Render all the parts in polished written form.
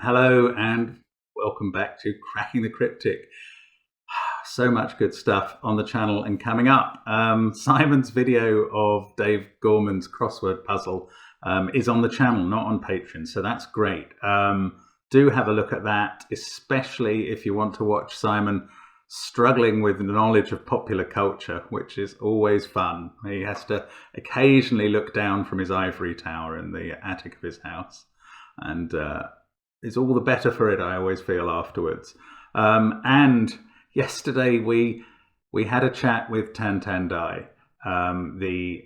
Hello and welcome back to Cracking the Cryptic. So much good stuff on the channel and coming up. Simon's video of Dave Gorman's crossword puzzle is on the channel, not on Patreon, so that's great. Do have a look at that, especially if you want to watch Simon struggling with the knowledge of popular culture, which is always fun. He has to occasionally look down from his ivory tower in the attic of his house, and it's all the better for it, I always feel, afterwards. And yesterday we had a chat with Tan Tan Dai, the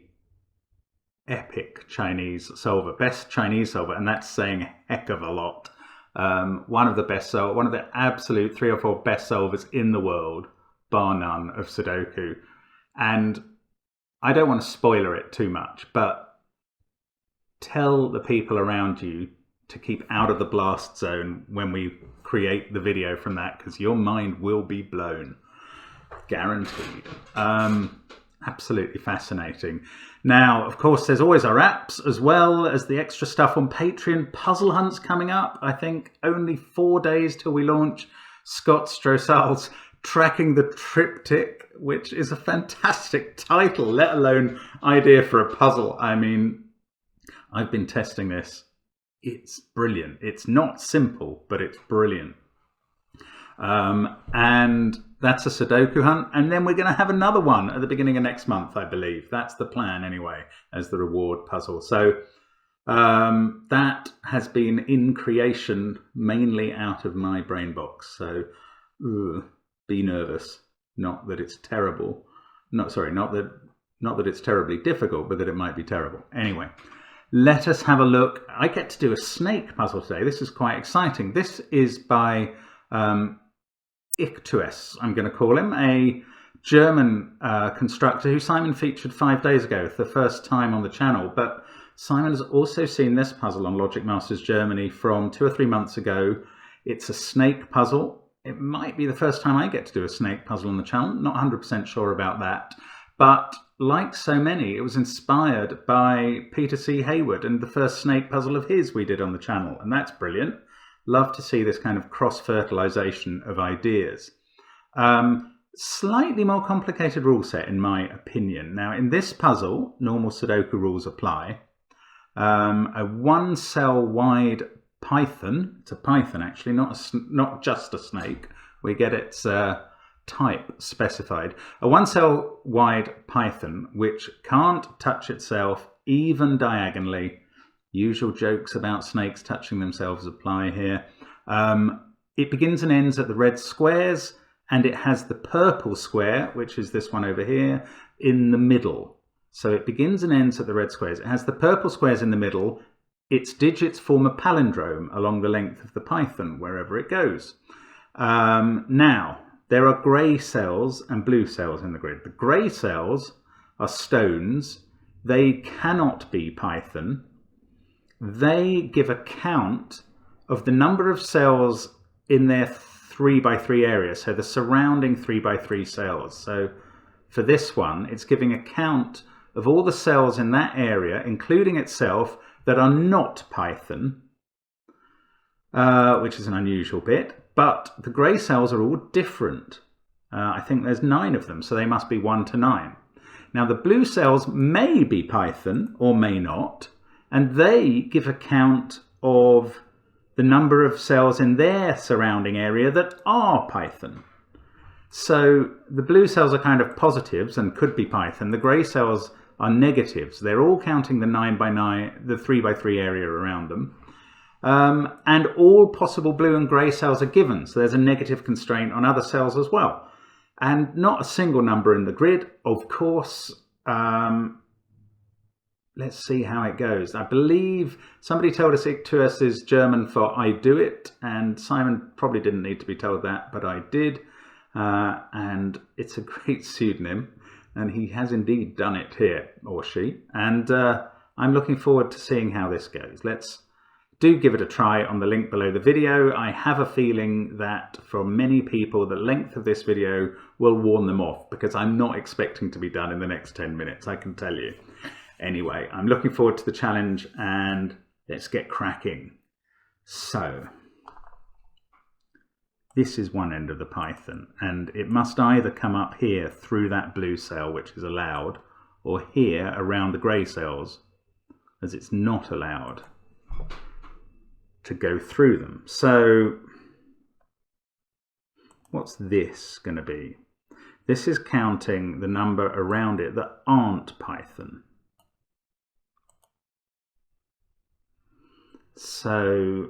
epic Chinese solver, best Chinese solver, and that's saying a heck of a lot. One of the absolute 3 or 4 best solvers in the world, bar none, of Sudoku. And I don't want to spoiler it too much, but tell the people around you to keep out of the blast zone when we create the video from that, because your mind will be blown. Guaranteed. Absolutely fascinating. Now, of course, there's always our apps as well as the extra stuff on Patreon. Puzzle hunts coming up. I think only 4 days till we launch Scott Strossal's Tracking the Triptych, which is a fantastic title, let alone idea for a puzzle. I mean, I've been testing this. It's brilliant. It's not simple, but it's brilliant. And that's a Sudoku hunt. And then we're going to have another one at the beginning of next month, I believe. That's the plan anyway, as the reward puzzle. So that has been in creation mainly out of my brain box. So be nervous. Not that it's terrible. Not that it's terribly difficult, but that it might be terrible. Anyway. Let us have a look. I get to do a snake puzzle today. This is quite exciting. This is by Ichtues, I'm going to call him, a German constructor who Simon featured 5 days ago for the first time on the channel. But Simon has also seen this puzzle on Logic Masters Germany from 2 or 3 months ago. It's a snake puzzle. It might be the first time I get to do a snake puzzle on the channel. Not 100% sure about that. But like so many, it was inspired by Peter C. Hayward and the first snake puzzle of his we did on the channel, and that's brilliant. Love to see this kind of cross-fertilization of ideas. Slightly more complicated rule set, in my opinion. Now, in this puzzle, normal Sudoku rules apply. A 1 cell wide python, it's a python actually, not just a snake. We get its type specified. A 1 cell wide python which can't touch itself even diagonally. Usual jokes about snakes touching themselves apply here. It begins and ends at the red squares, and it has the purple square, which is this one over here, in the middle. So it begins and ends at the red squares. It has the purple squares in the middle. Its digits form a palindrome along the length of the python wherever it goes. Now, there are grey cells and blue cells in the grid. The grey cells are stones. They cannot be Python. They give a count of the number of cells in their 3x3 area, so the surrounding 3x3 cells. So for this one, it's giving a count of all the cells in that area, including itself, that are not Python, which is an unusual bit. But the grey cells are all different. I think there's 9 of them, so they must be 1 to 9. Now the blue cells may be Python or may not, and they give a count of the number of cells in their surrounding area that are Python. So the blue cells are kind of positives and could be Python. The grey cells are negatives. They're all counting the 9x9, the 3x3 area around them. And all possible blue and grey cells are given, so there's a negative constraint on other cells as well. And not a single number in the grid, of course. Let's see how it goes. I believe somebody told us Ichtues is German for I do it, and Simon probably didn't need to be told that, but I did. And it's a great pseudonym, and he has indeed done it here, or she. And I'm looking forward to seeing how this goes. Do give it a try on the link below the video. I have a feeling that for many people, the length of this video will warn them off, because I'm not expecting to be done in the next 10 minutes, I can tell you. Anyway, I'm looking forward to the challenge, and let's get cracking. So, this is one end of the Python, and it must either come up here through that blue cell, which is allowed, or here around the grey cells, as it's not allowed to go through them. So what's this going to be? This is counting the number around it that aren't Python. So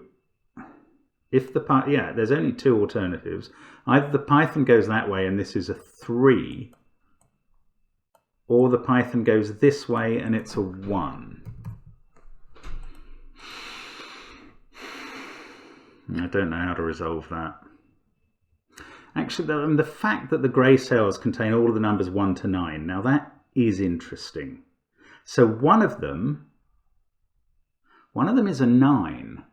if the there's only two alternatives. Either the Python goes that way and this is a 3, or the Python goes this way and it's a 1. I don't know how to resolve that. Actually, the fact that the grey cells contain all of the numbers 1 to 9, now that is interesting. So one of them is a 9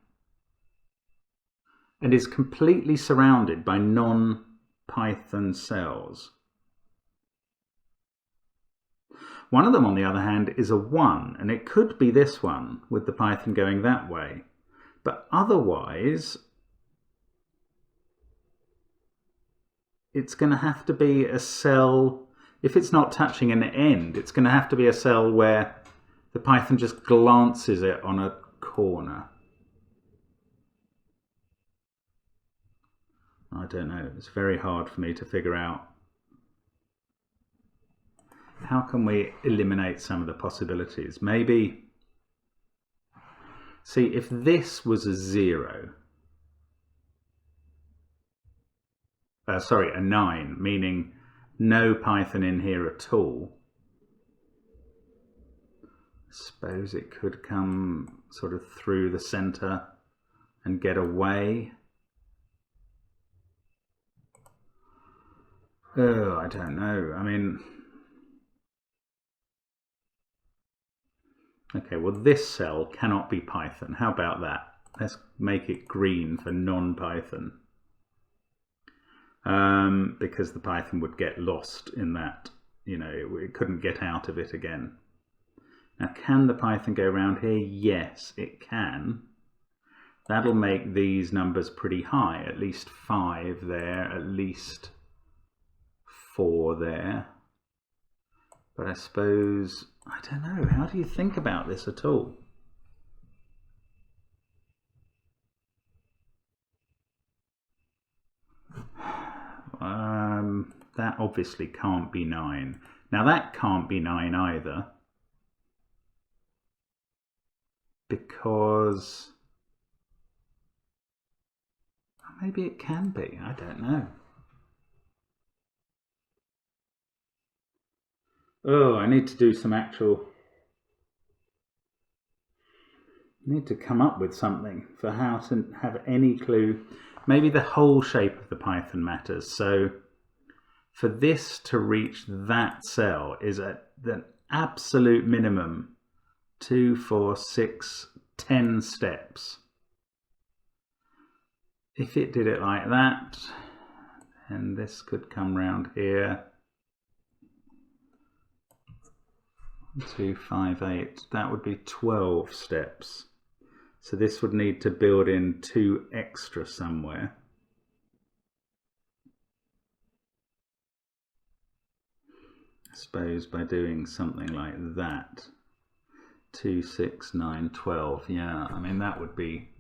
and is completely surrounded by non-Python cells. One of them, on the other hand, is a 1, and it could be this one with the Python going that way. But otherwise, it's going to have to be a cell, if it's not touching an end, it's going to have to be a cell where the Python just glances it on a corner. I don't know, it's very hard for me to figure out. How can we eliminate some of the possibilities? Maybe, see, if this was a 0, sorry, a 9, meaning no Python in here at all, I suppose it could come sort of through the center and get away. Oh, I don't know. I mean, okay, well, this cell cannot be Python. How about that? Let's make it green for non-Python. Because the Python would get lost in that, you know, it couldn't get out of it again. Now, can the Python go around here? Yes, it can. That'll make these numbers pretty high, at least 5 there, at least 4 there. But I suppose, I don't know, how do you think about this at all? That obviously can't be 9. Now that can't be 9 either, because maybe it can be, I don't know. Oh, I need to do some actual, I need to come up with something for how to have any clue. Maybe the whole shape of the Python matters. So for this to reach that cell is at the absolute minimum 2, 4, 6, 10 steps. If it did it like that, and this could come round here, 1, 2, 5, 8, that would be 12 steps. So this would need to build in 2 extra somewhere. I suppose by doing something like that. 2, 6, 9, 12. Yeah, I mean, that would be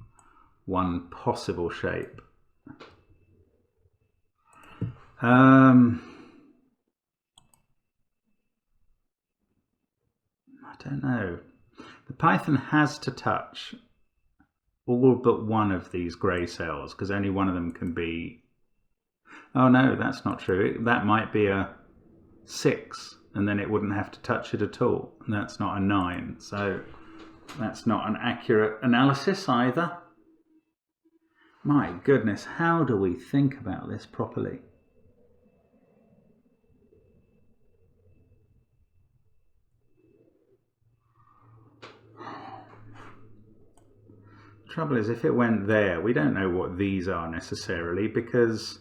one possible shape. I don't know. The Python has to touch all but one of these grey cells, because only one of them can be... Oh no, that's not true. That might be a 6, and then it wouldn't have to touch it at all. And that's not a 9, so that's not an accurate analysis either. My goodness, how do we think about this properly? The trouble is, if it went there, we don't know what these are necessarily, because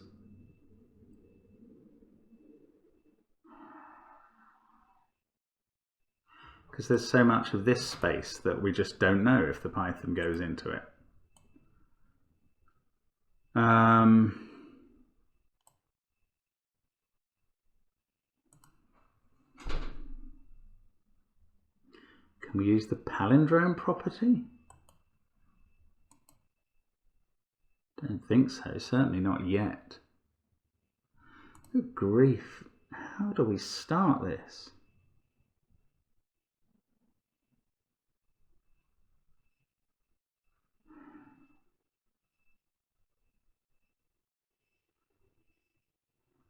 there's so much of this space that we just don't know if the Python goes into it. Can we use the palindrome property? Don't think so, certainly not yet. Good grief, how do we start this?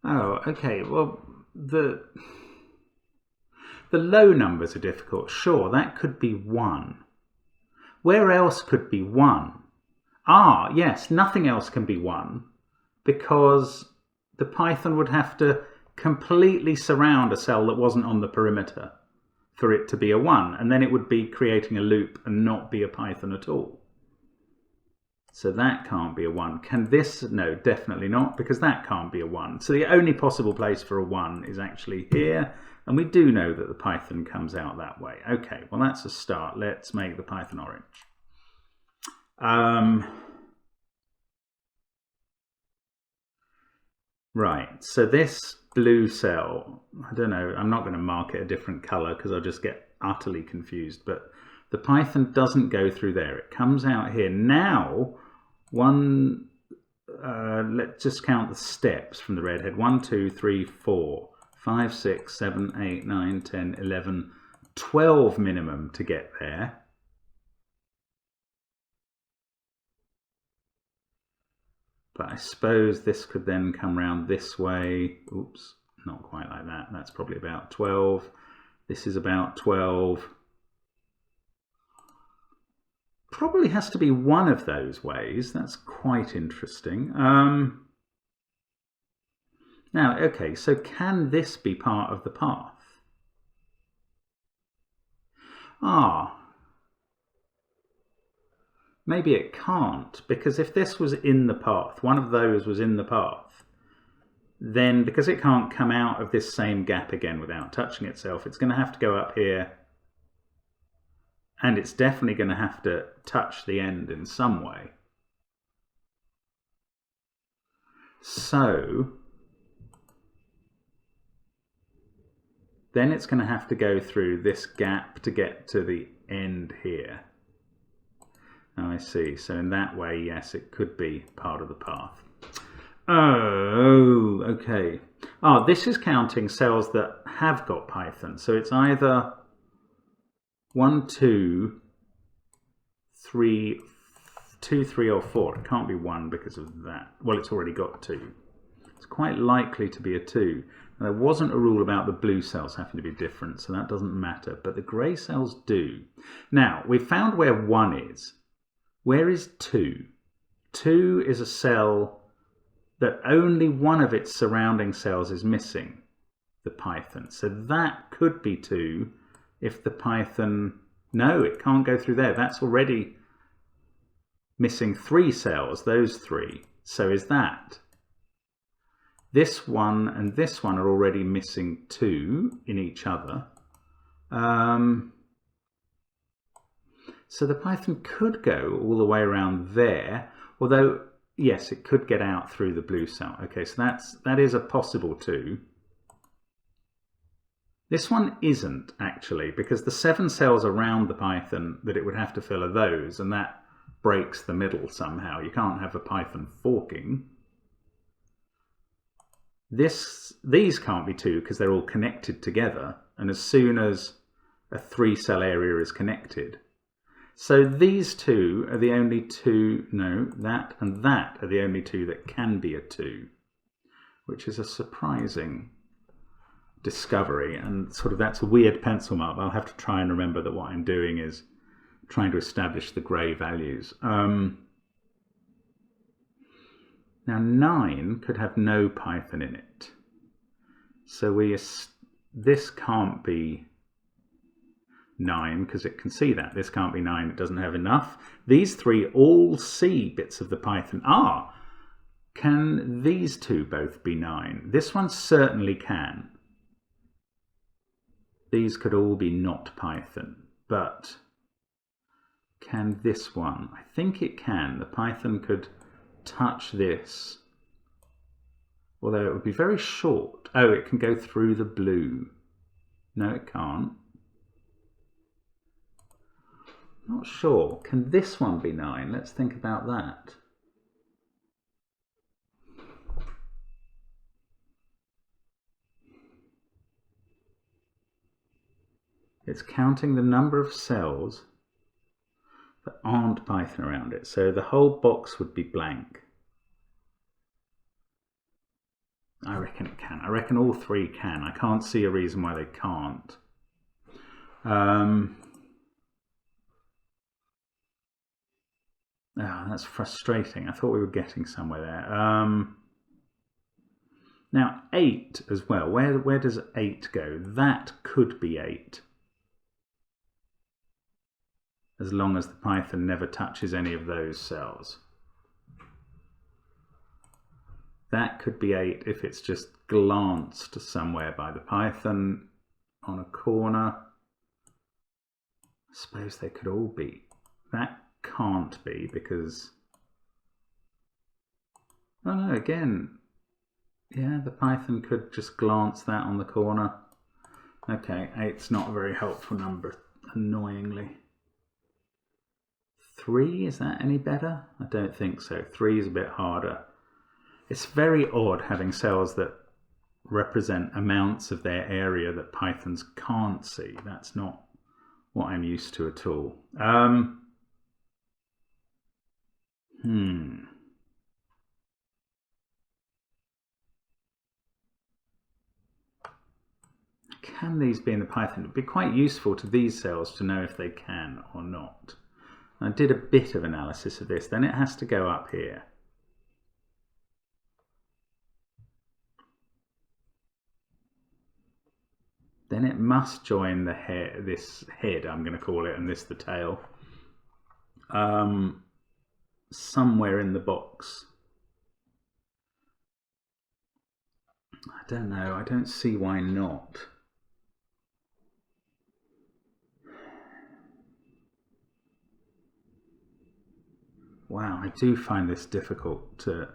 Oh, okay, well, the low numbers are difficult. Sure, that could be 1. Where else could be 1? Ah, yes, nothing else can be 1 because the Python would have to completely surround a cell that wasn't on the perimeter for it to be a 1, and then it would be creating a loop and not be a Python at all. So that can't be a 1. Can this? No, definitely not, because that can't be a 1. So the only possible place for a 1 is actually here, and we do know that the Python comes out that way. Okay, well that's a start. Let's make the Python orange. Right, so this blue cell, I don't know, I'm not going to mark it a different color because I'll just get utterly confused, but the Python doesn't go through there. It comes out here. Now, let's just count the steps from the redhead. 1, 2, 3, 4, 5, 6, 7, 8, 9, 10, 11, 12 minimum to get there. But I suppose this could then come round this way. Oops, not quite like that. That's probably about 12. This is about 12. Probably has to be one of those ways. That's quite interesting. Now, okay, so can this be part of the path? Ah, maybe it can't, because if this was in the path, one of those was in the path, then because it can't come out of this same gap again without touching itself, it's going to have to go up here, and it's definitely going to have to touch the end in some way. So then it's going to have to go through this gap to get to the end here. Oh, I see. So in that way, yes, it could be part of the path. Oh, okay. Oh, this is counting cells that have got Python. So it's either 1, 2, 3, 2, 3, or 4. It can't be 1 because of that. Well, it's already got 2. It's quite likely to be a 2. And there wasn't a rule about the blue cells having to be different, so that doesn't matter. But the grey cells do. Now, we've found where 1 is. Where is 2? 2 is a cell that only one of its surrounding cells is missing, the Python. So that could be 2 if the Python... No, it can't go through there. That's already missing 3 cells, those 3. So is that. This one and this one are already missing 2 in each other. So the Python could go all the way around there, although, yes, it could get out through the blue cell. Okay, so that is a possible 2. This one isn't, actually, because the 7 cells around the Python that it would have to fill are those, and that breaks the middle somehow. You can't have a Python forking. These can't be 2 because they're all connected together, and as soon as a 3-cell area is connected. So these 2 are the only 2, no, that and that are the only 2 that can be a 2, which is a surprising discovery, and sort of that's a weird pencil mark. I'll have to try and remember that what I'm doing is trying to establish the grey values. Now 9 could have no Python in it. So this can't be 9 because it can see that. This can't be 9, it doesn't have enough. These 3 all see bits of the Python. Ah, can these 2 both be 9? This one certainly can. These could all be not Python, but can this one? I think it can. The Python could touch this, although it would be very short. Oh, it can go through the blue. No, it can't. Not sure. Can this one be 9? Let's think about that. It's counting the number of cells that aren't Python around it. So the whole box would be blank. I reckon it can. I reckon all 3 can. I can't see a reason why they can't. Oh, that's frustrating. I thought we were getting somewhere there. Now 8 as well. Where does 8 go? That could be 8. As long as the Python never touches any of those cells. That could be 8 if it's just glanced somewhere by the Python on a corner. I suppose they could all be. That can't be because... Oh no, again, yeah, the Python could just glance that on the corner. Okay, 8's not a very helpful number, annoyingly. 3, is that any better? I don't think so. 3 is a bit harder. It's very odd having cells that represent amounts of their area that Pythons can't see. That's not what I'm used to at all. Can these be in the Python? It would be quite useful to these cells to know if they can or not. I did a bit of analysis of this, then it has to go up here. Then it must join the head, this head I'm going to call it, and this the tail, somewhere in the box. I don't know, I don't see why not. Wow, I do find this difficult to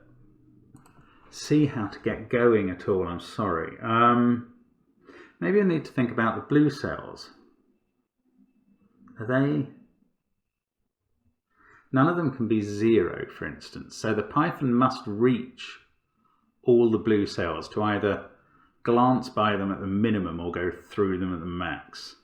see how to get going at all, I'm sorry. Maybe I need to think about the blue cells. Are they... None of them can be 0, for instance. So the Python must reach all the blue cells to either glance by them at the minimum or go through them at the max.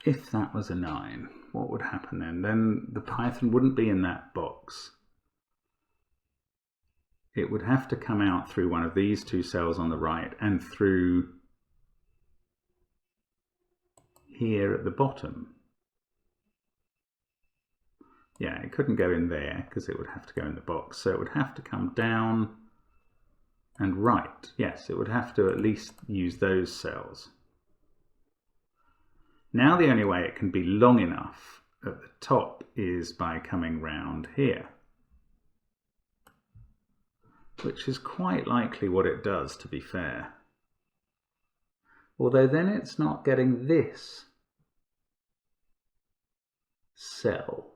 If that was a 9, what would happen then? Then the Python wouldn't be in that box. It would have to come out through one of these 2 cells on the right and through here at the bottom. Yeah, it couldn't go in there because it would have to go in the box. So it would have to come down and right. Yes, it would have to at least use those cells. Now the only way it can be long enough at the top is by coming round here, which is quite likely what it does, to be fair. Although then it's not getting this cell.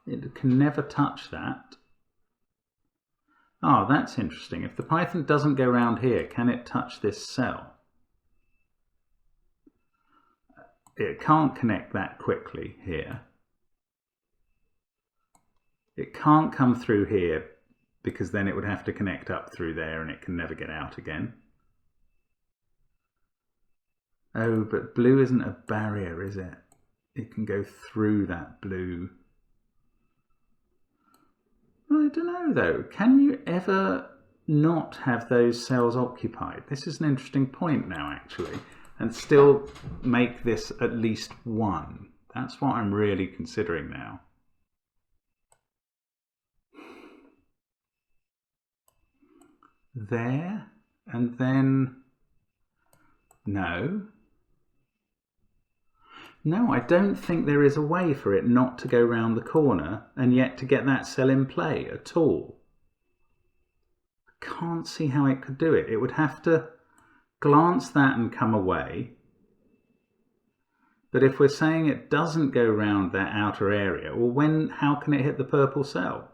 It can never touch that. Oh, that's interesting. If the Python doesn't go round here, can it touch this cell? It can't connect that quickly here. It can't come through here because then it would have to connect up through there and it can never get out again. Oh, but blue isn't a barrier, is it? It can go through that blue. I don't know though. Can you ever not have those cells occupied? This is an interesting point now, actually. And still make this at least 1. That's what I'm really considering now. There, and then No. No, I don't think there is a way for it not to go round the corner and yet to get that cell in play at all. I can't see how it could do it. It would have to glance that and come away. But if we're saying it doesn't go round that outer area, well, how can it hit the purple cell?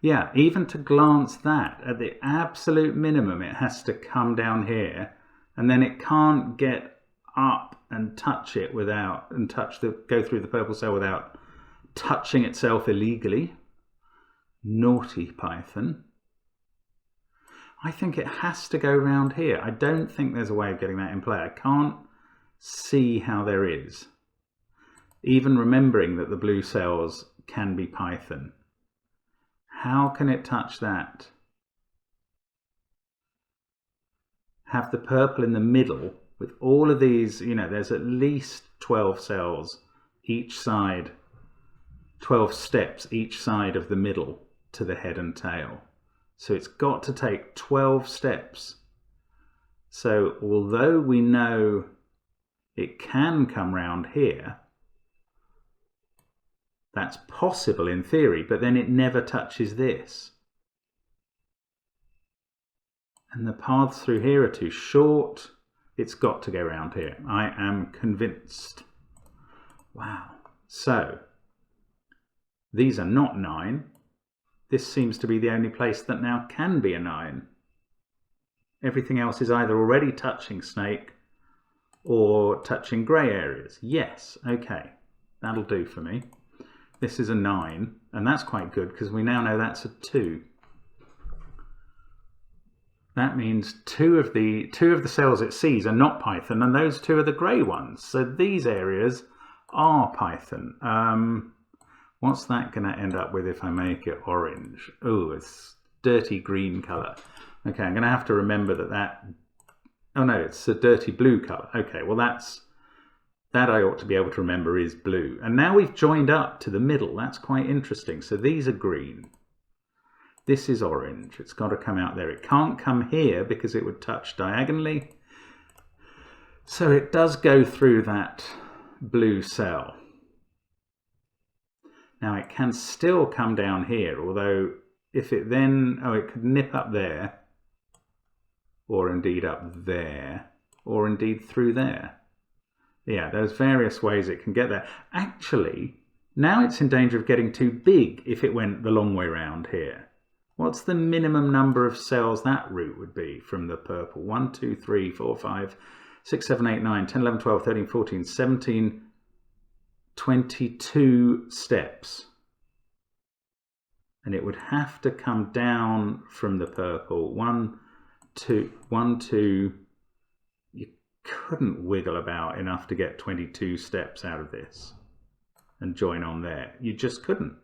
Yeah, even to glance that, at the absolute minimum, it has to come down here, and then it can't get up and touch it without, and go through the purple cell without touching itself illegally. Naughty Python. I think it has to go round here. I don't think there's a way of getting that in play. I can't see how there is. Even remembering that the blue cells can be Python. How can it touch that? Have the purple in the middle with all of these, you know, there's at least 12 cells each side, 12 steps each side of the middle to the head and tail. So it's got to take 12 steps. So although we know it can come round here, that's possible in theory, but then it never touches this. And the paths through here are too short. It's got to go around here. I am convinced. Wow. So, these are not 9. This seems to be the only place that now can be a 9. Everything else is either already touching snake or touching grey areas. Yes, okay. That'll do for me. This is a 9, and that's quite good because we now know that's a 2. That means two of the cells it sees are not Python, and those 2 are the grey ones. So these areas are Python. What's that going to end up with if I make it orange? Oh, it's dirty green colour. Okay, I'm going to have to remember that. Oh no, it's a dirty blue colour. Okay, well that I ought to be able to remember is blue. And now we've joined up to the middle. That's quite interesting. So these are green. This is orange. It's got to come out there. It can't come here because it would touch diagonally. So it does go through that blue cell. Now it can still come down here, although if it then, it could nip up there, or indeed up there, or indeed through there. Yeah, there's various ways it can get there. Actually, now it's in danger of getting too big if it went the long way round here. What's the minimum number of cells that route would be from the purple? 1, 2, 3, 4, 5, 6, 7, 8, 9, 10, 11, 12, 13, 14, 17, 22 steps. And it would have to come down from the purple. 1, 2, 1, 2. You couldn't wiggle about enough to get 22 steps out of this and join on there. You just couldn't.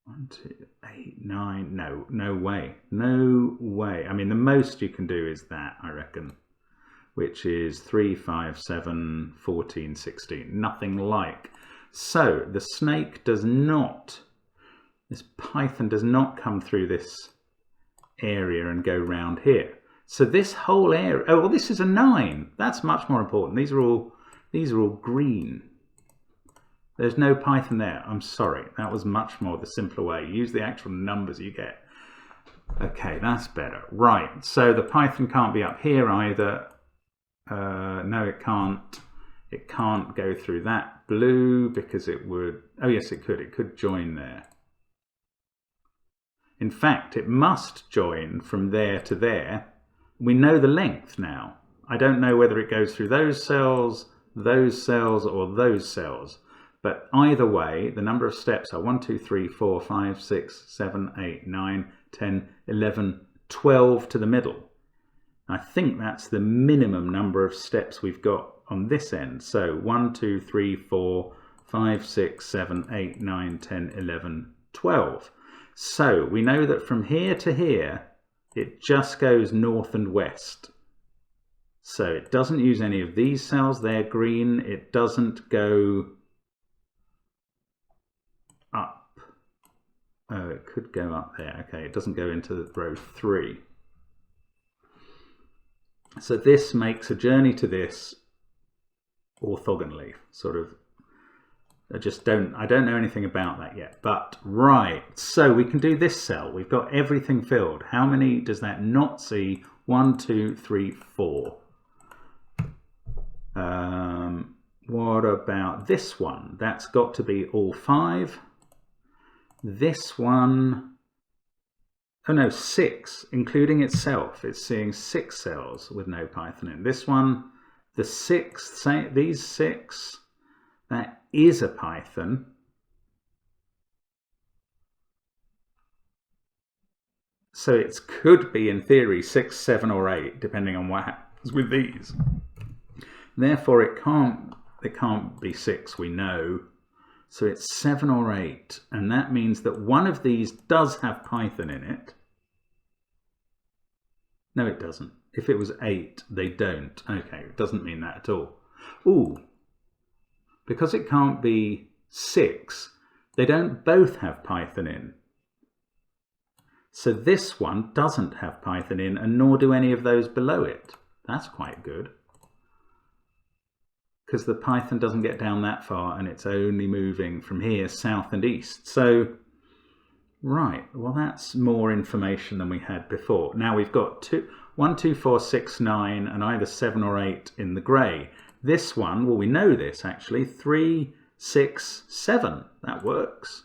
1, 2, 8, 9. No, no way. No way. I mean, the most you can do is that, I reckon, which is 3, 5, 7, 14, 16. Nothing like. So the snake does not, this Python does not come through this area and go round here. So this whole area, oh, well, this is a 9. That's much more important. These are all green. There's no Python there. I'm sorry. That was much more the simpler way. Use the actual numbers you get. Okay, that's better. Right, so the Python can't be up here either. No, it can't. It can't go through that blue because it would... Oh, yes, it could. It could join there. In fact, it must join from there to there. We know the length now. I don't know whether it goes through those cells, or those cells. But either way, the number of steps are 1, 2, 3, 4, 5, 6, 7, 8, 9, 10, 11, 12 to the middle. I think that's the minimum number of steps we've got on this end. So 1, 2, 3, 4, 5, 6, 7, 8, 9, 10, 11, 12. So we know that from here to here, it just goes north and west. So it doesn't use any of these cells. They're green. It doesn't go up Oh, it could go up there. Okay, it doesn't go into row 3. So this makes a journey to this orthogonally, sort of. I don't know anything about that yet, but right. So we can do this cell. We've got everything filled. How many does that not see? 1, 2, 3, 4. What about this one? That's got to be all 5. This one, oh no, 6, including itself. It's seeing 6 cells with no Python in. This one, the 6th, these 6, that is a Python. So it could be, in theory, 6, 7, or 8, depending on what happens with these. Therefore, it can't be 6, we know. So it's 7 or 8, and that means that one of these does have Python in it. No, it doesn't. If it was 8, they don't. Okay, it doesn't mean that at all. Ooh, because it can't be 6, they don't both have Python in. So this one doesn't have Python in, and nor do any of those below it. That's quite good, because the Python doesn't get down that far, and it's only moving from here south and east. So, right, well, that's more information than we had before. Now we've got 1, 2, 4, 6, 9, and either 7 or 8 in the grey. This one, well, we know this actually, 3, 6, 7. That works.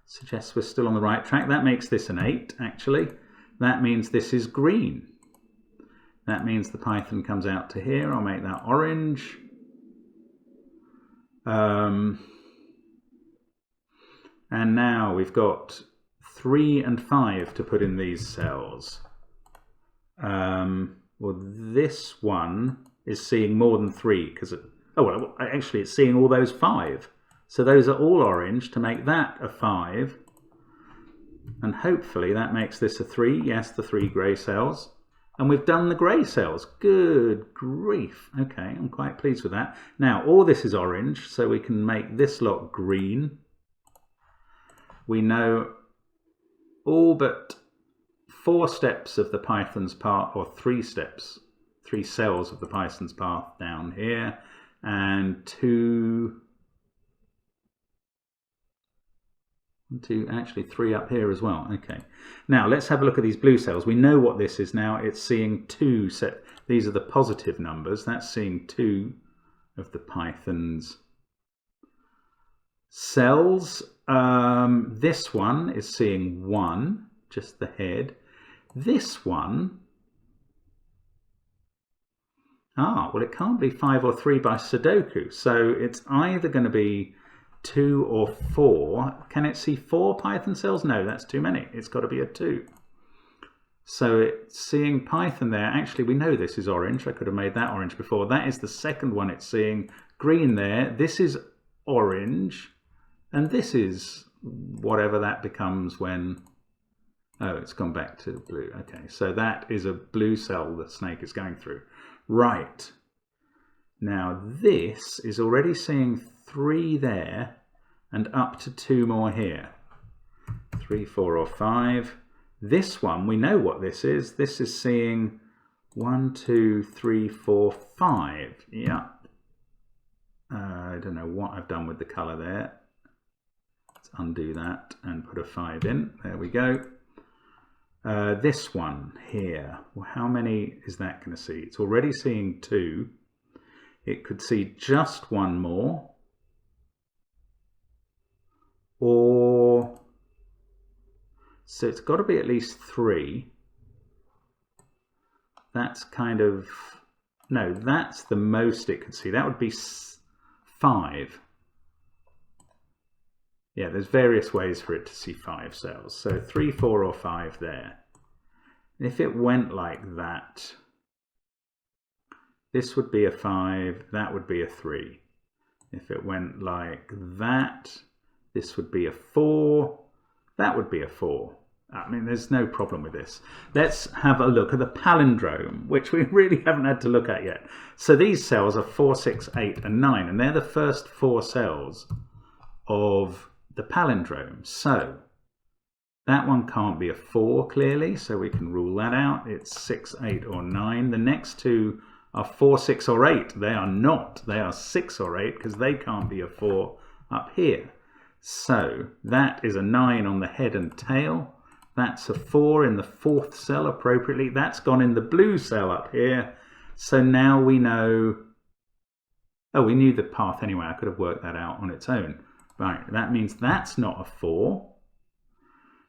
Suggests we're still on the right track. That makes this an 8, actually. That means this is green. That means the Python comes out to here. I'll make that orange. And now we've got 3 and 5 to put in these cells. Well, this one is seeing more than 3 because actually it's seeing all those 5. So those are all orange to make that a 5. And hopefully that makes this a 3. Yes, the 3 grey cells. And we've done the grey cells. Good grief. Okay, I'm quite pleased with that. Now, all this is orange, so we can make this lot green. We know all but 4 steps of the Python's path, or 3 steps, 3 cells of the Python's path down here, and 2, actually 3 up here as well. Okay, now let's have a look at these blue cells. We know what this is now. It's seeing 2 set. These are the positive numbers. That's seeing 2 of the Python's cells. This one is seeing 1, just the head. This one, well, it can't be 5 or 3 by Sudoku. So it's either going to be 2 or 4. Can it see 4 Python cells? No, that's too many. It's got to be a 2. So it's seeing Python there. Actually, we know this is orange. I could have made that orange before. That is the second one it's seeing. Green there. This is orange. And this is whatever that becomes when... Oh, it's gone back to blue. Okay, so that is a blue cell the snake is going through. Right. Now this is already seeing 3 there and up to 2 more here. 3, 4 or 5. This one, we know what this is. This is seeing 1, 2, 3, 4, 5. Yeah. I don't know what I've done with the colour there. Let's undo that and put a 5 in. There we go. This one here, well, how many is that going to see? It's already seeing 2. It could see just 1 more. Or, so it's got to be at least 3. That's kind of, no, that's the most it could see. That would be 5. Yeah, there's various ways for it to see 5 cells. So 3, 4 or 5 there. And if it went like that, this would be a 5, that would be a 3. If it went like that, this would be a 4, that would be a 4. I mean, there's no problem with this. Let's have a look at the palindrome, which we really haven't had to look at yet. So these cells are 4, 6, 8 and 9, and they're the first 4 cells of the palindrome. So That one can't be a 4 clearly, so we can rule that out. It's 6, 8 or 9. The next two are 4, 6 or 8. They are not. They are 6 or 8 because they can't be a 4 up here. So that is a 9 on the head and tail. That's a 4 in the 4th cell appropriately. That's gone in the blue cell up here. So now we know... Oh, we knew the path anyway. I could have worked that out on its own. Right, that means that's not a 4.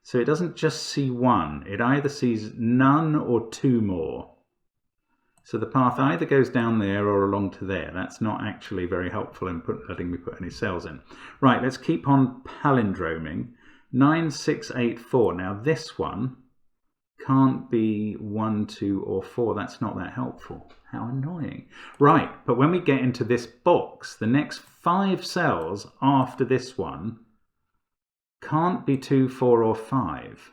So it doesn't just see 1. It either sees none or 2 more. So the path either goes down there or along to there. That's not actually very helpful in letting me put any cells in. Right, let's keep on palindroming. 9, 6, 8, 4. Now this one can't be 1, 2 or 4. That's not that helpful. How annoying. Right, but when we get into this box, the next 5 cells after this one can't be 2, 4 or 5.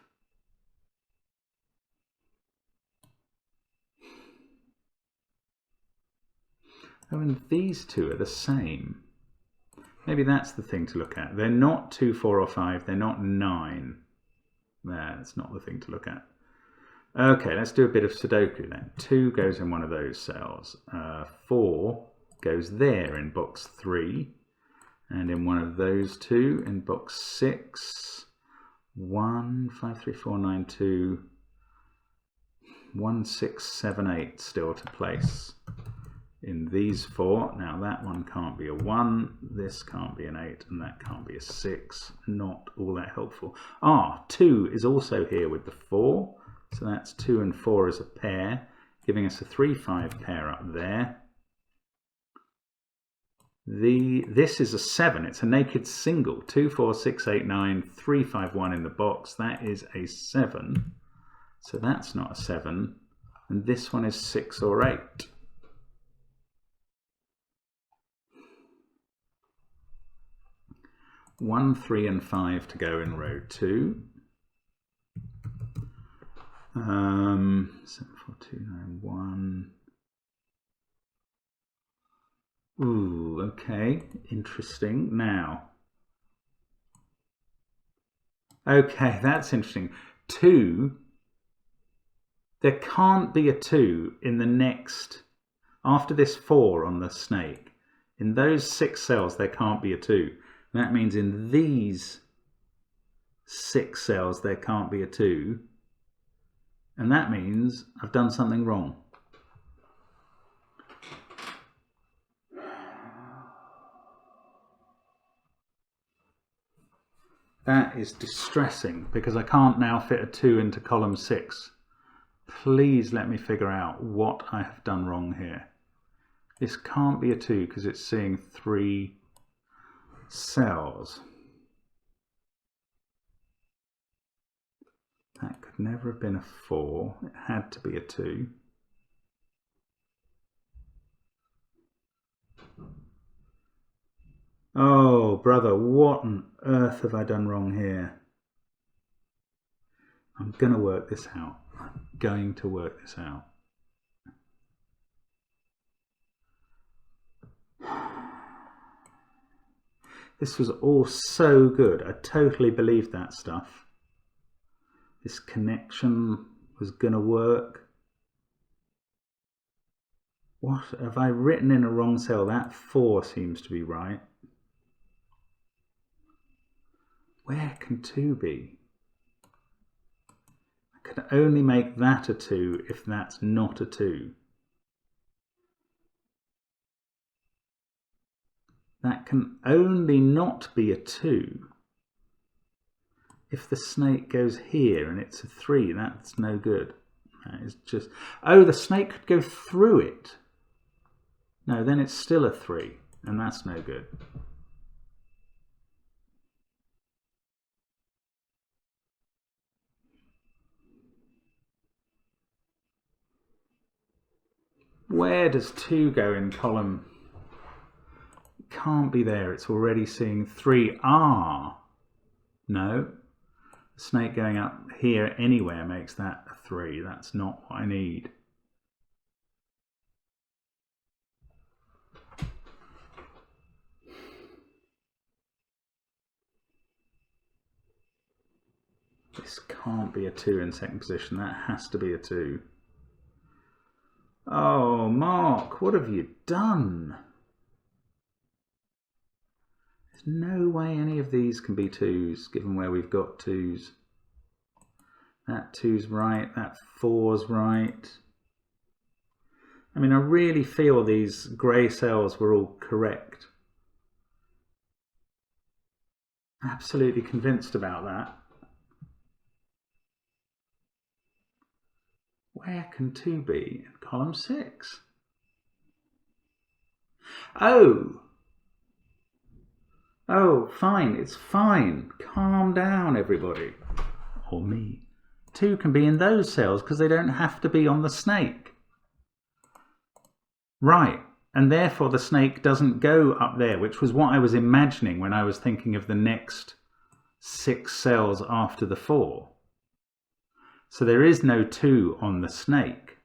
Oh, and these two are the same. Maybe that's the thing to look at. They're not 2, 4 or 5. They're not 9. That's not the thing to look at. Okay, let's do a bit of Sudoku then. 2 goes in one of those cells. 4 goes there in box 3. And in one of those two, in box 6, 1, 5, 3, 4, 9, 2, 1, 6, 7, 8 still to place in these 4. Now that one can't be a 1, this can't be an 8, and that can't be a 6. Not all that helpful. 2 is also here with the 4, so that's 2 and 4 as a pair, giving us a 3, 5 pair up there. This is a 7. It's a naked single. 2, 4, 6, 8, 9, 3, 5, 1 in the box. That is a 7. So that's not a 7. And this one is 6 or 8. One, 3 and 5 to go in row 2. 7, 4, 2, 9, 1. Ooh, okay, interesting. Now, okay, that's interesting. 2, there can't be a 2 in the next, after this 4 on the snake. In those 6 cells, there can't be a 2. That means in these 6 cells, there can't be a 2. And that means I've done something wrong. That is distressing because I can't now fit a 2 into column 6. Please let me figure out what I have done wrong here. This can't be a 2 because it's seeing 3 cells. That could never have been a 4. It had to be a 2. Oh, brother, what on earth have I done wrong here? I'm going to work this out. I'm going to work this out. This was all so good. I totally believed that stuff. This connection was going to work. What have I written in a wrong cell? That 4 seems to be right. Where can 2 be? I can only make that a 2 if that's not a 2. That can only not be a 2 if the snake goes here and it's a 3. That's no good. That is just... Oh, the snake could go through it. No, then it's still a 3, and that's no good. Where does 2 go in column? It can't be there. It's already seeing 3. No. The snake going up here anywhere makes that a 3. That's not what I need. this can't be a 2 in second position. That has to be a 2. Oh, Mark, what have you done? There's no way any of these can be 2s, given where we've got 2s. That 2's right, that 4's right. I mean, I really feel these grey cells were all correct. Absolutely convinced about that. Where can 2 be in column 6? Oh! Oh, fine, it's fine. Calm down, everybody. Or me. 2 can be in those cells because they don't have to be on the snake. Right, and therefore the snake doesn't go up there, which was what I was imagining when I was thinking of the next 6 cells after the 4. So there is no 2 on the snake,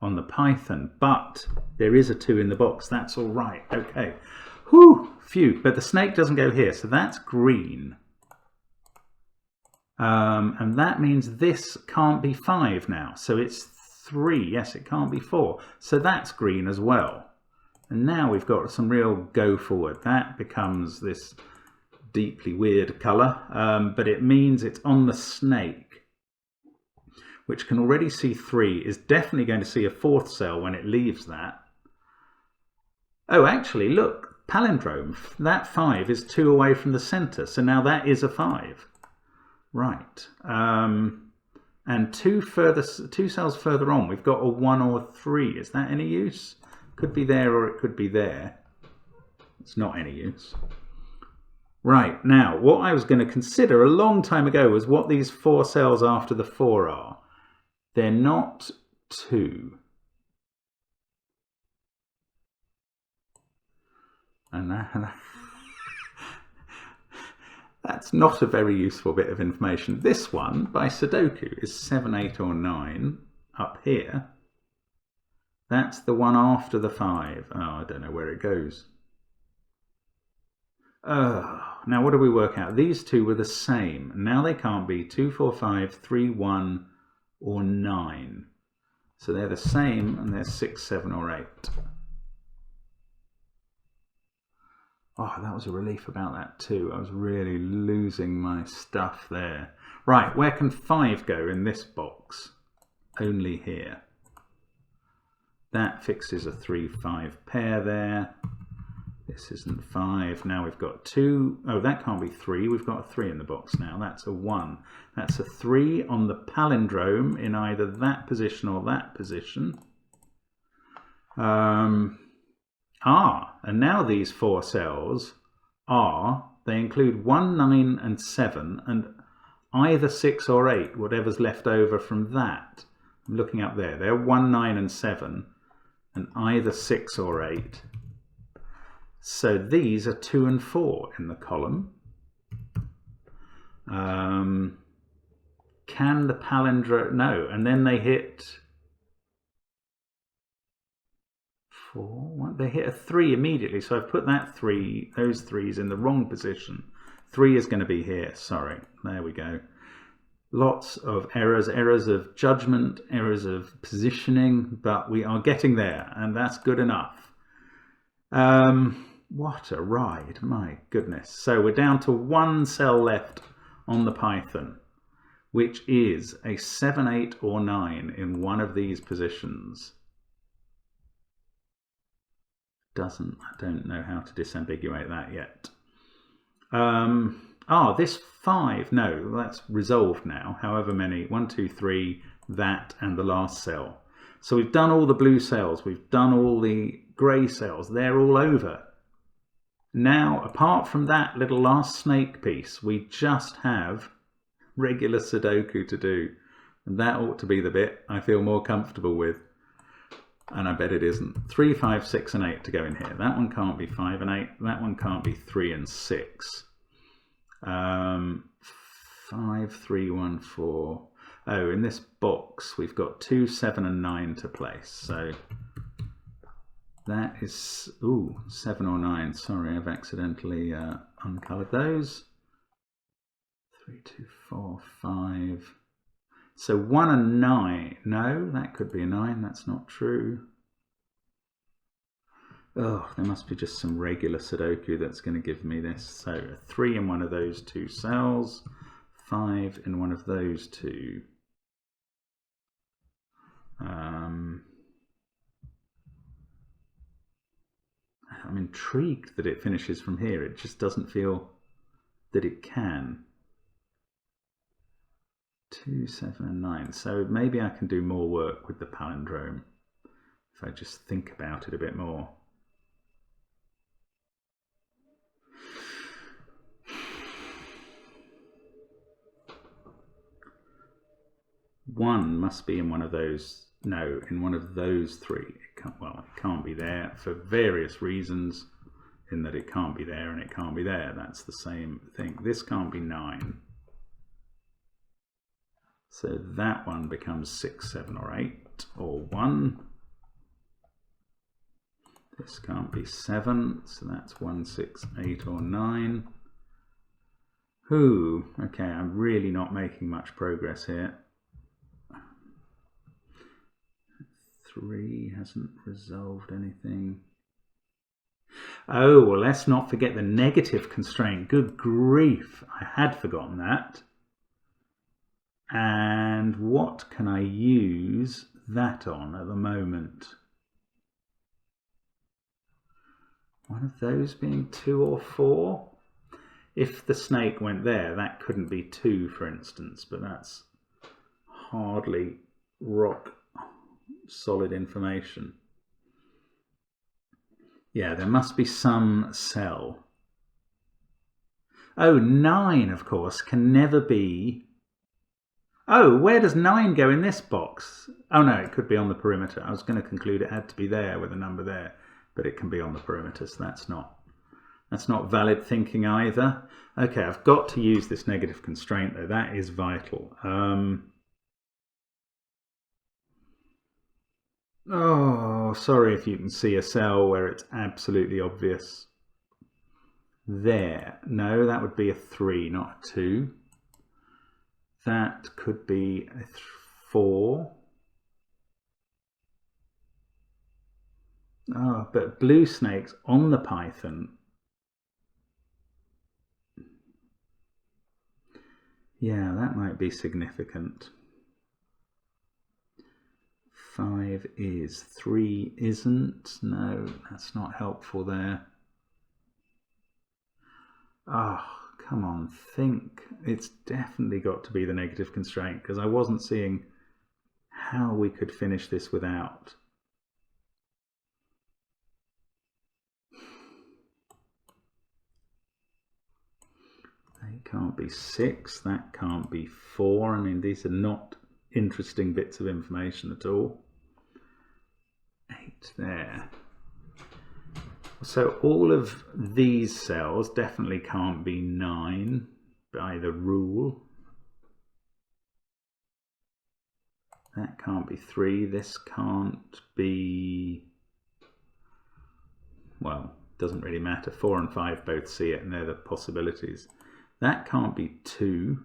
on the python, but there is a 2 in the box. That's all right. Okay. Whew, phew. But the snake doesn't go here, so that's green. And that means this can't be 5 now. So it's 3. Yes, it can't be 4. So that's green as well. And now we've got some real go forward. That becomes this deeply weird colour, but it means it's on the snake, which can already see 3, is definitely going to see a 4th cell when it leaves that. Oh, actually, look, palindrome. That 5 is 2 away from the centre, so now that is a 5. Right. And 2 cells further on, we've got a 1 or 3. Is that any use? Could be there or it could be there. It's not any use. Right, now, what I was going to consider a long time ago was what these 4 cells after the 4 are. They're not 2. And that's not a very useful bit of information. This one, by Sudoku, is 7, 8 or 9 up here. That's the one after the 5. Oh, I don't know where it goes. Now what do we work out? These 2 were the same. Now they can't be 2, 4, 5, 3, 1 or 9. So they're the same and they're 6, 7 or 8. Oh, that was a relief about that too. I was really losing my stuff there. Right, where can 5 go in this box? Only here. That fixes a 3, 5 pair there. This isn't 5. Now we've got 2. Oh, that can't be 3. We've got a 3 in the box now. That's a 1. That's a 3 on the palindrome in either that position or that position. And now these 4 cells they include 1, 9 and 7 and either 6 or 8, whatever's left over from that. I'm looking up there. They're 1, 9 and 7 and either 6 or 8. So these are 2 and 4 in the column. Can the palindrome... No, and then they hit 4. They hit a 3 immediately, so I've put that 3, those 3s in the wrong position. 3 is going to be here, sorry. There we go. Lots of errors of judgment, errors of positioning, but we are getting there, and that's good enough. What a ride, my goodness. So we're down to 1 cell left on the python, which is a 7, 8 or 9 in one of these positions. I don't know how to disambiguate that yet. This 5, no, that's resolved now. However many, 1, 2, 3, that and the last cell. So we've done all the blue cells, we've done all the grey cells, they're all over. Now, apart from that little last snake piece, we just have regular Sudoku to do. And that ought to be the bit I feel more comfortable with. And I bet it isn't. 3, 5, 6 and 8 to go in here. That one can't be 5 and 8. That one can't be 3 and 6. 5, 3, 1, 4. Oh, in this box we've got 2, 7 and 9 to place. So that is, 7 or 9. Sorry, I've accidentally uncolored those. 3, 2, 4, 5. So 1 and 9. No, that could be a 9. That's not true. Oh, there must be just some regular Sudoku that's going to give me this. So a 3 in one of those two cells, 5 in one of those two. I'm intrigued that it finishes from here. It just doesn't feel that it can. 2, 7 and 9. So maybe I can do more work with the palindrome if I just think about it a bit more. One must be in one of those. No, in one of those three. Well, it can't be there for various reasons, in that it can't be there and it can't be there. That's the same thing. This can't be 9. So that one becomes 6, 7 or 8 or 1. This can't be 7, so that's 1, 6, 8 or 9. Ooh, okay, I'm really not making much progress here. 3 hasn't resolved anything. Oh, well, let's not forget the negative constraint. Good grief, I had forgotten that. And what can I use that on at the moment? One of those being 2 or 4? If the snake went there, that couldn't be 2, for instance, but that's hardly rock solid information. Yeah, there must be some cell. Oh, 9, of course, can never be... Oh, where does 9 go in this box? Oh no, it could be on the perimeter. I was going to conclude it had to be there with a number there, but it can be on the perimeter, so that's not valid thinking either. Okay, I've got to use this negative constraint though. That is vital. Oh, sorry if you can see a cell where it's absolutely obvious. There. No, that would be a 3, not a 2. That could be a 4. Oh, but blue snakes on the python. Yeah, that might be significant. 5 is, 3 isn't. No, that's not helpful there. Oh, come on, think. It's definitely got to be the negative constraint, because I wasn't seeing how we could finish this without. They can't be 6, that can't be 4. I mean, these are not interesting bits of information at all. 8 there. So all of these cells definitely can't be 9 by the rule. That can't be 3. This can't be... Well, doesn't really matter. 4 and 5 both see it, and they're the possibilities. That can't be 2.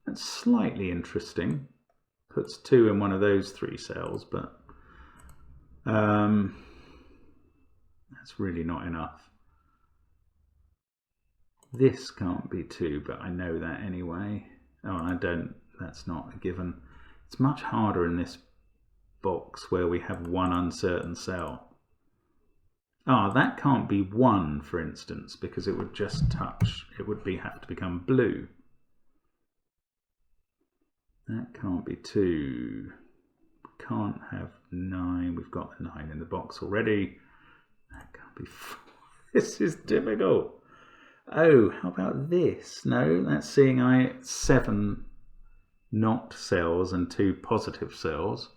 That's slightly interesting. Puts 2 in one of those 3 cells, but that's really not enough. This can't be 2, but I know that anyway. Oh, and I don't, that's not a given. It's much harder in this box where we have one uncertain cell. Ah, that can't be 1, for instance, because it would just touch. It would have to become blue. That can't be 2. Can't have 9. We've got the 9 in the box already. That can't be 4. This is difficult. Oh, how about this? No, that's seeing 7 not cells and 2 positive cells.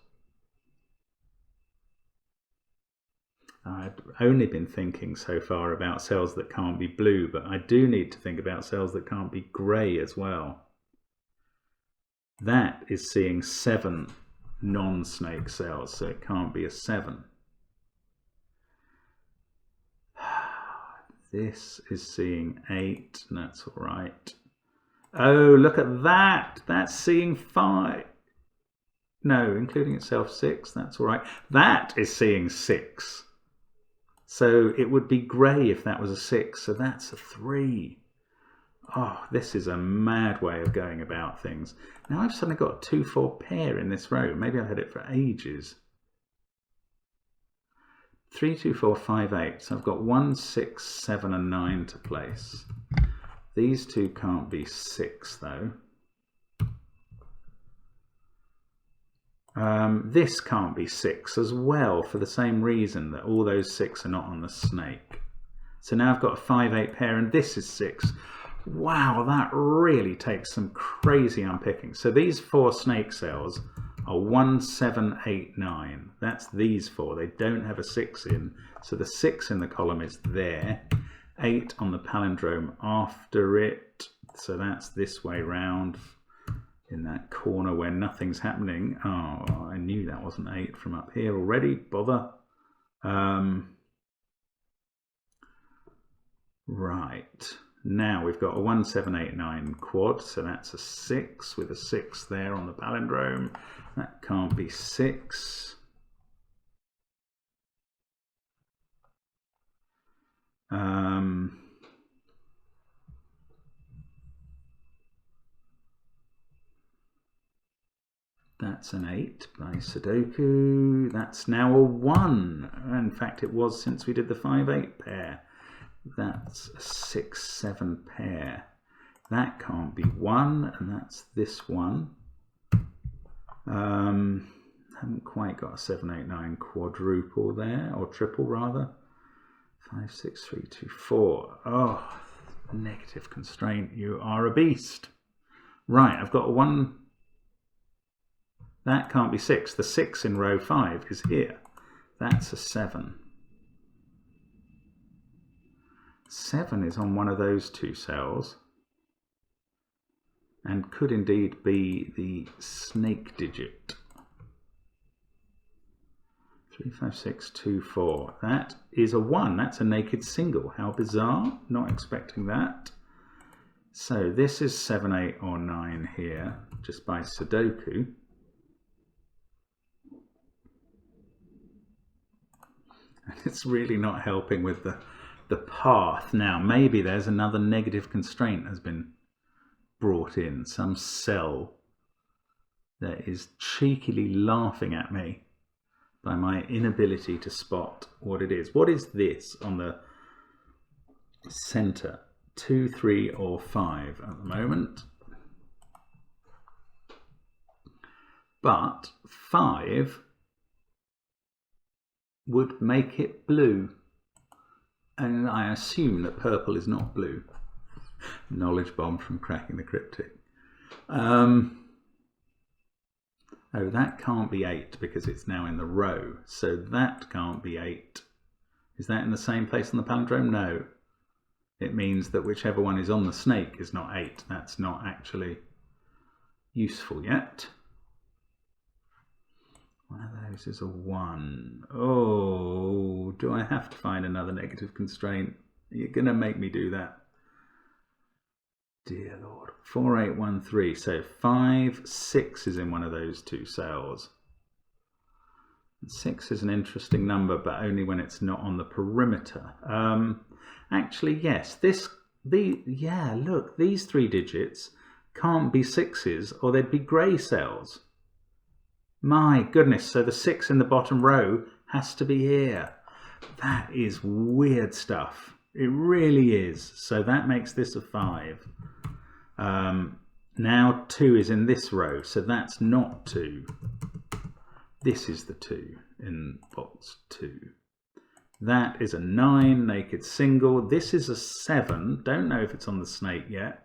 I've only been thinking so far about cells that can't be blue, but I do need to think about cells that can't be grey as well. That is seeing 7 non-snake cells, so it can't be a 7. This is seeing 8, and that's all right. Oh, look at that. That's seeing 5. No, including itself 6. That's all right. That is seeing 6. So it would be grey if that was a 6. So that's a 3. Oh, this is a mad way of going about things. Now I've suddenly got a 2-4 pair in this row. Maybe I've had it for ages. 3, 2, 4, 5, 8. So I've got 1, 6, 7 and 9 to place. These two can't be 6 though. This can't be 6 as well, for the same reason that all those 6 are not on the snake. So now I've got a 5, 8 pair, and this is 6. Wow, that really takes some crazy unpicking. So these 4 snake cells are 1, 7, 8, 9. That's these 4. They don't have a 6 in. So the 6 in the column is there. 8 on the palindrome after it. So that's this way round in that corner where nothing's happening. Oh, I knew that wasn't 8 from up here already. Bother. Right. Now we've got a 1, 7, 8, 9 quad. So that's a 6 with a 6 there on the palindrome. That can't be 6. That's an 8 by Sudoku. That's now a 1. In fact, it was since we did the 5, 8 pair. That's a 6, 7 pair. That can't be 1, and that's this one. Haven't quite got a 7, 8, 9 quadruple there, or triple rather. 5, 6, 3, 2, 4. Oh, negative constraint. You are a beast. Right, I've got a 1. That can't be 6. The 6 in row 5 is here. That's a 7. 7 is on one of those 2 cells and could indeed be the snake digit. 3, 5, 6, 2, 4. That is a 1. That's a naked single. How bizarre. Not expecting that. So this is 7, 8 or 9 here, just by Sudoku. And it's really not helping with the path. Now, maybe there's another negative constraint has been brought in. Some cell that is cheekily laughing at me by my inability to spot what it is. What is this on the center? 2, 3 or 5 at the moment. But 5 would make it blue, and I assume that purple is not blue. Knowledge bomb from Cracking the Cryptic. Oh, that can't be 8 because it's now in the row, so that can't be 8. Is that in the same place on the palindrome? No. It means that whichever one is on the snake is not 8. That's not actually useful yet. One of those is a 1. Oh, do I have to find another negative constraint? You're going to make me do that. Dear Lord. 4, 8, 1, 3. So 5, 6 is in one of those 2 cells. And 6 is an interesting number, but only when it's not on the perimeter. Actually, yes. Yeah, look, these 3 digits can't be 6s, or they'd be grey cells. My goodness, so the 6 in the bottom row has to be here. That is weird stuff. It really is. So that makes this a 5. Now 2 is in this row, so that's not 2. This is the 2 in box 2. That is a 9, naked single. This is a 7. Don't know if it's on the snake yet.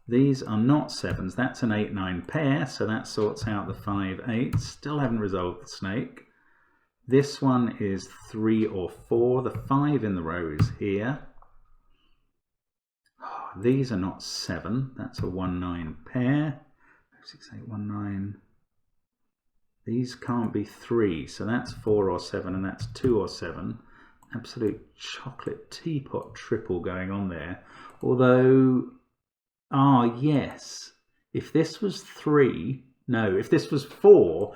These are not 7s. That's an 8, 9 pair, so that sorts out the 5, 8. Still haven't resolved the snake. This one is 3 or 4. The 5 in the row is here. Oh, these are not 7. That's a 1, 9 pair. 6, 8, 1, 9. These can't be 3, so that's 4 or 7, and that's 2 or 7. absolute chocolate teapot triple going on there. Although, yes, if this was 3, no, if this was 4,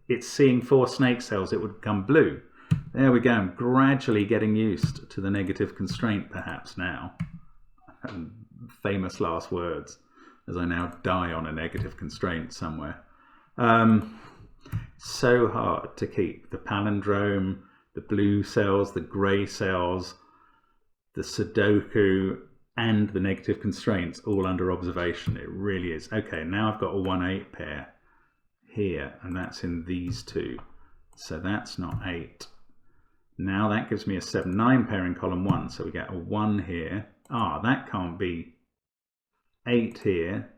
it's seeing 4 snake cells, it would become blue. There we go. I'm gradually getting used to the negative constraint perhaps now. Famous last words, as I now die on a negative constraint somewhere. So hard to keep the palindrome, the blue cells, the grey cells, the Sudoku, and the negative constraints all under observation. It really is. Okay, now I've got a 1-8 pair here, and that's in these two. So that's not 8. Now that gives me a 7-9 pair in column 1. So we get a 1 here. That can't be 8 here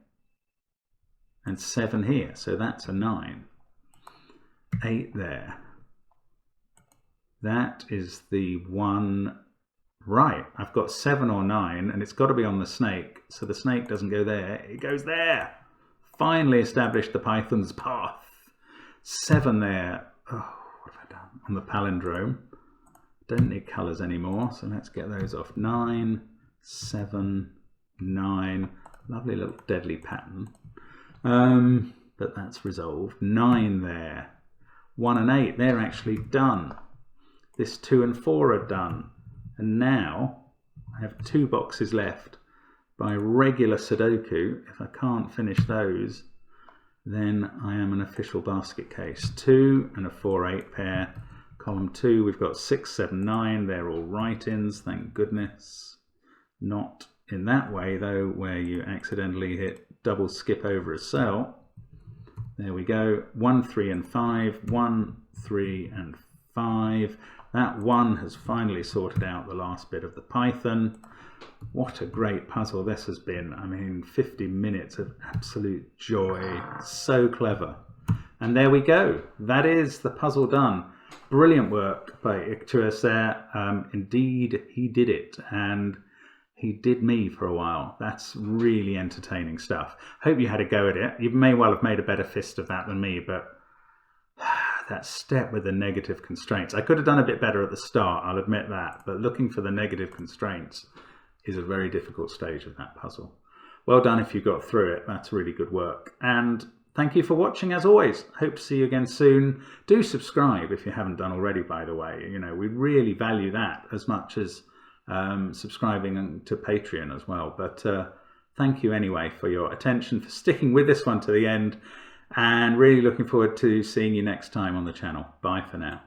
and 7 here. So that's a 9. 8 there. That is the one. Right, I've got 7 or 9, and it's got to be on the snake, so the snake doesn't go there, it goes there. Finally established the Python's path. 7 there. Oh, what have I done? On the palindrome. Don't need colours anymore, so let's get those off. 9, 7, 9. Lovely little deadly pattern. But that's resolved. 9 there. 1 and 8, they're actually done. This 2 and 4 are done. And now I have 2 boxes left by regular Sudoku. If I can't finish those, then I am an official basket case. 2 and a 4-8 pair. Column 2, we've got 6, 7, 9. They're all write-ins, thank goodness. Not in that way, though, where you accidentally hit double skip over a cell. There we go. 1, 3, and 5. 1, 3, and 5. That 1 has finally sorted out the last bit of the Python. What a great puzzle this has been. I mean, 50 minutes of absolute joy. So clever. And there we go. That is the puzzle done. Brilliant work by Ictuous there. Indeed, he did it. And he did me for a while. That's really entertaining stuff. Hope you had a go at it. You may well have made a better fist of that than me, but that step with the negative constraints. I could have done a bit better at the start, I'll admit that, but looking for the negative constraints is a very difficult stage of that puzzle. Well done if you got through it. That's really good work. And thank you for watching as always. Hope to see you again soon. Do subscribe if you haven't done already, by the way. You know, we really value that as much as subscribing to Patreon as well. But thank you anyway for your attention, for sticking with this one to the end. And really looking forward to seeing you next time on the channel. Bye for now.